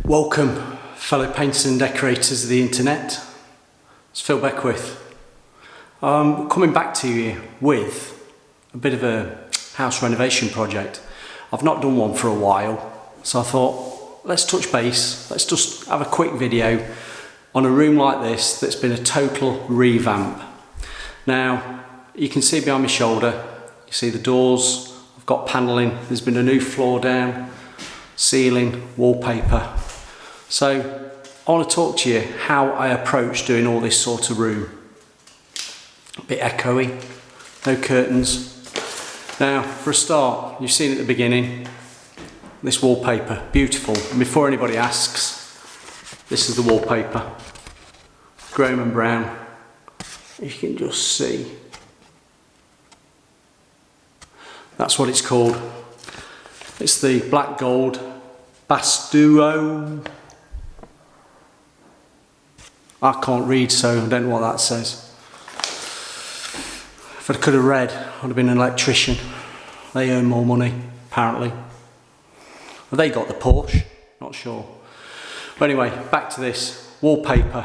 Welcome, fellow painters and decorators of the internet. It's Phil Beckwith. I'm coming back to you with a bit of a house renovation project. I've not done one for a while, so I thought let's touch base, let's just have a quick video on a room like this that's been a total revamp. Now, you can see behind my shoulder, you see the doors, I've got panelling, there's been a new floor down, ceiling, wallpaper. So I want to talk to you how I approach doing all this sort of room. A bit echoey, no curtains. Now, for a start, you've seen at the beginning, this wallpaper, beautiful. And before anybody asks, this is the wallpaper. Graham and brown, you can just see. That's what it's called. It's the black gold Bastuo. I can't read, so I don't know what that says. If I could have read, I'd have been an electrician. They earn more money, apparently. Well, they got the Porsche, not sure. But anyway, back to this wallpaper.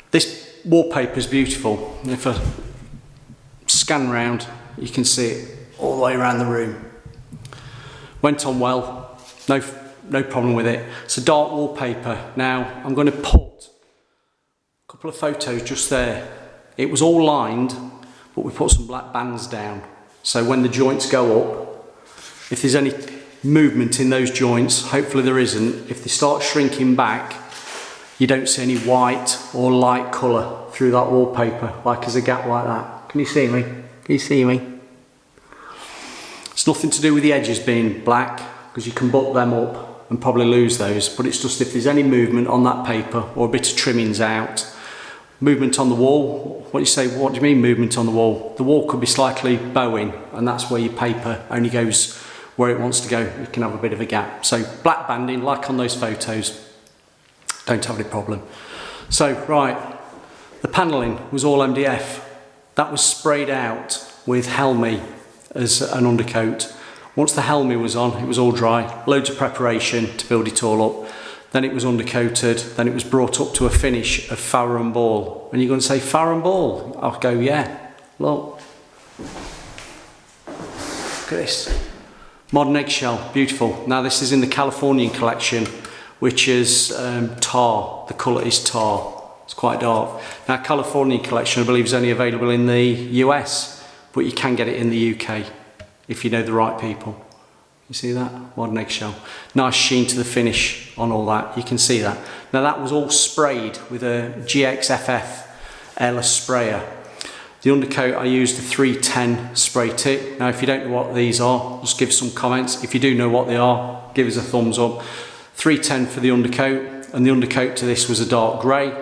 This wallpaper is beautiful. If I scan round, you can see it all the way around the room. Went on well, no problem with it. It's a dark wallpaper. Now, I'm going to put a couple of photos just there. It was all lined, but we put some black bands down. So when the joints go up, if there's any movement in those joints, hopefully there isn't, if they start shrinking back, you don't see any white or light colour through that wallpaper, like there's a gap like that. Can you see me? Can you see me? It's nothing to do with the edges being black, because you can butt them up and probably lose those, but it's just if there's any movement on that paper or a bit of trimmings out. Movement on the wall, what do you mean movement on the wall? The wall could be slightly bowing, and that's where your paper only goes where it wants to go. You can have a bit of a gap. So black banding, like on those photos, don't have any problem. So, right, the panelling was all MDF. That was sprayed out with Helmi as an undercoat. Once the Helmi was on, it was all dry, loads of preparation to build it all up. Then it was undercoated, then it was brought up to a finish of Farrow and Ball. And you're going to say, Farrow and Ball? I'll go, yeah. Look. Look at this. Modern eggshell, beautiful. Now this is in the Californian collection, which is tar. The colour is tar. It's quite dark. Now Californian collection, I believe, is only available in the US, but you can get it in the UK if you know the right people. You see that? Modern eggshell. Nice sheen to the finish on all that. You can see that. Now that was all sprayed with a GXFF airless sprayer. The undercoat, I used a 310 spray tip. Now if you don't know what these are, just give some comments. If you do know what they are, give us a thumbs up. 310 for the undercoat, and the undercoat to this was a dark grey.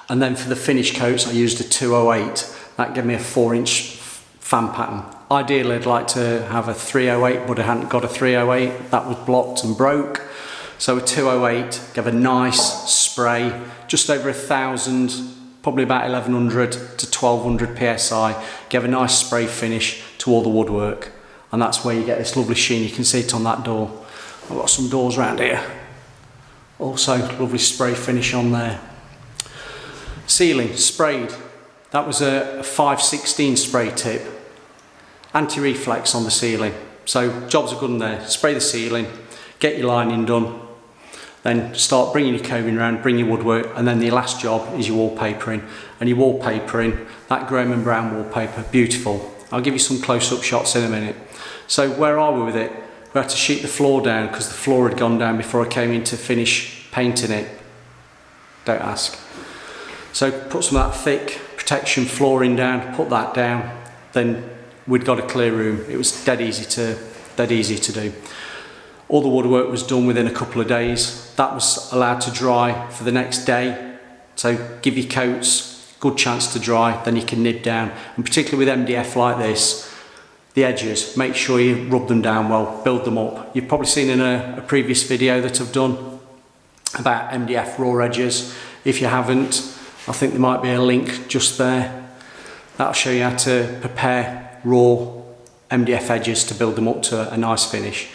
And then for the finish coats, I used a 208. That gave me a 4-inch fan pattern. Ideally, I'd like to have a 308, but I hadn't got a 308. That was blocked and broke. So a 208 gave a nice spray, just over 1,000, probably about 1,100 to 1,200 PSI. Gave a nice spray finish to all the woodwork. And that's where you get this lovely sheen. You can see it on that door. I've got some doors around here. Also, lovely spray finish on there. Ceiling, sprayed. That was a 516 spray tip. Anti-reflex on the ceiling. So jobs are good in there. Spray the ceiling, get your lining done, then start bringing your combing around, bring your woodwork, and then the last job is your wallpapering. And your wallpapering, that Graham and Brown wallpaper, beautiful. I'll give you some close-up shots in a minute. So where are we with it? We had to sheet the floor down because the floor had gone down before I came in to finish painting it. Don't ask. So put some of that thick protection flooring down, put that down, then we'd got a clear room. It was dead easy to do. All the woodwork was done within a couple of days. That was allowed to dry for the next day. So give your coats a good chance to dry, then you can nib down. And particularly with MDF like this, the edges, make sure you rub them down well, build them up. You've probably seen in a previous video that I've done about MDF raw edges. If you haven't, I think there might be a link just there. That'll show you how to prepare raw MDF edges to build them up to a nice finish.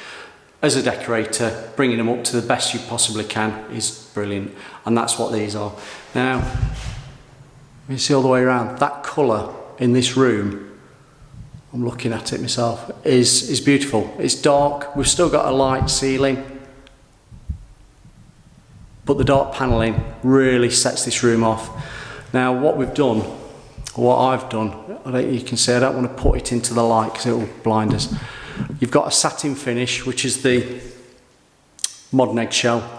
as a decorator, bringing them up to the best you possibly can is brilliant, and that's what these are. Now, you see all the way around, that colour in this room, I'm looking at it myself, is beautiful. It's dark, we've still got a light ceiling, but the dark panelling really sets this room off. Now what we've done, what I've done, you can see I don't want to put it into the light because it will blind us. You've got a satin finish, which is the modern eggshell,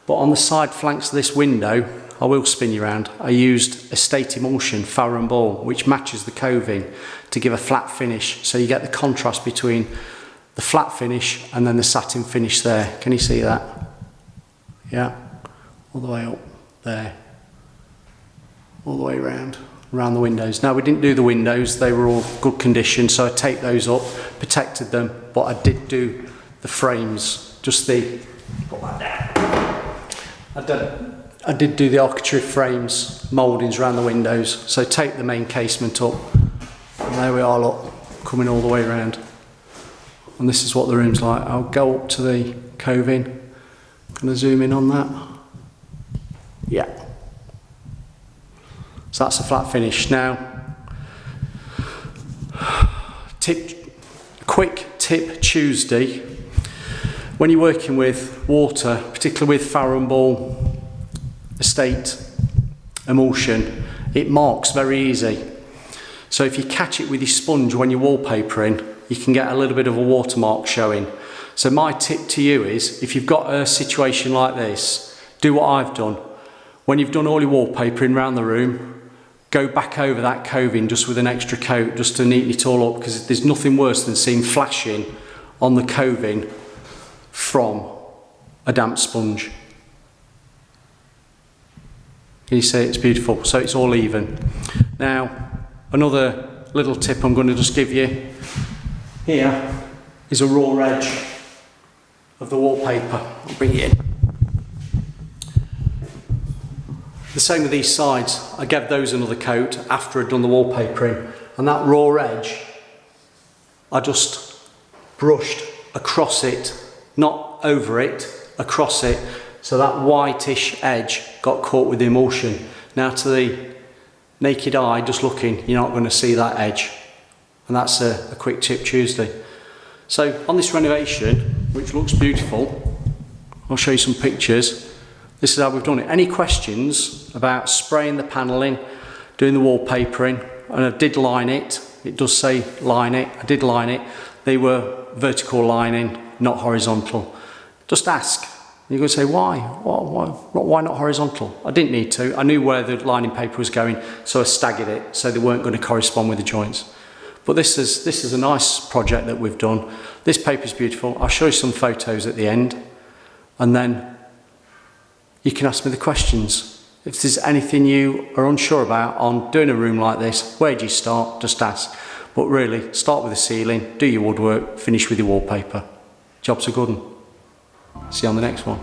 but on the side flanks of this window, I will spin you around, I used estate emulsion, Farrow and Ball, which matches the coving to give a flat finish, so you get the contrast between the flat finish and then the satin finish there. Can you see that? Yeah, all the way up there, all the way around the windows. Now we didn't do the windows, they were all good condition, so I taped those up, protected them, but I did do the frames, just the, put that down. I did do the architrave frames, mouldings around the windows, so take the main casement up, and there we are, look, coming all the way around. And this is what the room's like. I'll go up to the coving, can I zoom in on that? Yeah. So that's a flat finish. Now, quick tip Tuesday, when you're working with water, particularly with Farrow and Ball estate emulsion, it marks very easy. So if you catch it with your sponge when you're wallpapering, you can get a little bit of a watermark showing. So my tip to you is, if you've got a situation like this, do what I've done. When you've done all your wallpapering around the room, go back over that coving just with an extra coat, just to neaten it all up, because there's nothing worse than seeing flashing on the coving from a damp sponge. Can you see it's beautiful? So it's all even. Now, another little tip I'm going to just give you. Here is a raw edge of the wallpaper. I'll bring it in. The same with these sides. I gave those another coat after I'd done the wallpapering, and that raw edge, I just brushed across it, not over it, across it, so that whitish edge got caught with the emulsion. Now to the naked eye, just looking, you're not going to see that edge, and that's a quick tip Tuesday. So on this renovation, which looks beautiful, I'll show you some pictures. This is how we've done it. Any questions about spraying the panelling, doing the wallpapering, and I did line it, it does say line it, I did line it, they were vertical lining, not horizontal. Just ask. You're going to say, why not horizontal? I didn't need to, I knew where the lining paper was going, so I staggered it, so they weren't going to correspond with the joints. But this is a nice project that we've done. This paper's beautiful. I'll show you some photos at the end, and then you can ask me the questions. If there's anything you are unsure about on doing a room like this, where do you start? Just ask. But really, start with the ceiling, do your woodwork, finish with your wallpaper. Job's a good one. See you on the next one.